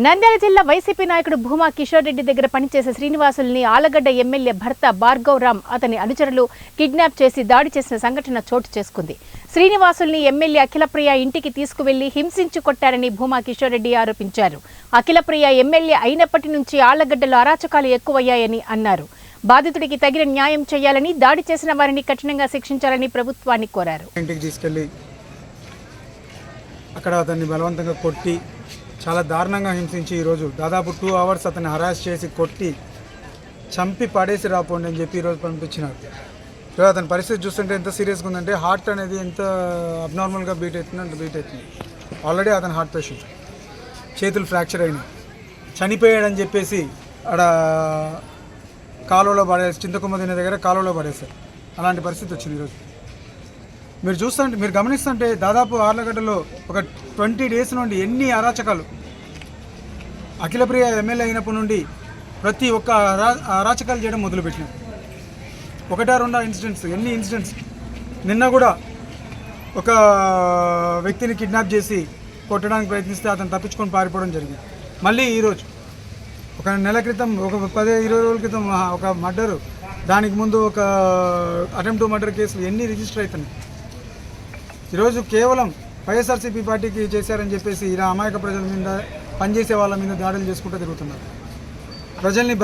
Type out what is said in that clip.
నంద్యాల జిల్లా వైసీపీ నాయకుడు భూమా కిషోర్ రెడ్డి దగ్గర పనిచేసే శ్రీనివాసుల్ని ఆలగడ్డ ఎమ్మెల్యే భర్త భార్గవ్ రామ్ అతని అనుచరులు కిడ్నాప్ చేసి దాడి చేసిన సంఘటన చోటు చేసుకుంది. శ్రీనివాసుల్ని ఎమ్మెల్యే అఖిలప్రియ ఇంటికి తీసుకువెళ్లి హింసించి కొట్టారని భూమా కిషోర్ రెడ్డి ఆరోపించారు. అఖిలప్రియ ఎమ్మెల్యే అయినప్పటి నుంచి ఆలగడ్డలో అరాచకాలు ఎక్కువయ్యాయని అన్నారు. బాధితుడికి తగిన న్యాయం చేయాలని, దాడి చేసిన వారిని కఠినంగా శిక్షించాలని ప్రభుత్వాన్ని కోరారు. ఇంటికి తీసుకెళ్లి అక్కడ అతన్ని బలవంతంగా కొట్టి చాలా దారుణంగా హింసించి ఈరోజు దాదాపు 2 అవర్స్ అతన్ని హరాస్ చేసి కొట్టి చంపి పడేసి రాపోండి అని చెప్పి ఈరోజు పంపించినారు. ఈరోజు అతని పరిస్థితి చూస్తుంటే ఎంత సీరియస్గా ఉందంటే హార్ట్ అనేది ఎంత అబ్నార్మల్గా బీట్ అవుతుంది అంత బీట్ అవుతుంది. ఆల్రెడీ అతని హార్ట్ పేషెంట్, చేతులు ఫ్రాక్చర్ అయినాయి, చనిపోయాడని చెప్పేసి అక్కడ కాలువలో పడేసి చింతకొమ్మ తినే దగ్గర కాలువలో పడేశారు. అలాంటి పరిస్థితి వచ్చింది ఈరోజు. మీరు గమనిస్తుంటే దాదాపు ఆర్లగడ్డలో ఒక 20 డేస్ నుండి ఎన్ని అరాచకాలు, అఖిలప్రియ ఎమ్మెల్యే అయినప్పటి నుండి ప్రతి ఒక్క అరాచకాలు చేయడం మొదలుపెట్టినారు. 1-2 ఇన్సిడెంట్స్, ఎన్ని ఇన్సిడెంట్స్. నిన్న కూడా ఒక వ్యక్తిని కిడ్నాప్ చేసి కొట్టడానికి ప్రయత్నిస్తే అతను తప్పించుకొని పారిపోవడం జరిగింది. మళ్ళీ ఈరోజు ఒక నెల క్రితం, ఒక 10-20 రోజుల క్రితం ఒక మర్డరు, దానికి ముందు ఒక అటెంప్ట్ టు మర్డర్ కేసులు ఎన్ని రిజిస్టర్ అవుతున్నాయి. ఈరోజు కేవలం వైఎస్ఆర్సీపీ పార్టీకి చేశారని చెప్పేసి ఇలా అమాయక ప్రజల మీద, పనిచేసే వాళ్ళ మీద దాడులు చేసుకుంటూ తిరుగుతున్నారు. ప్రజల్ని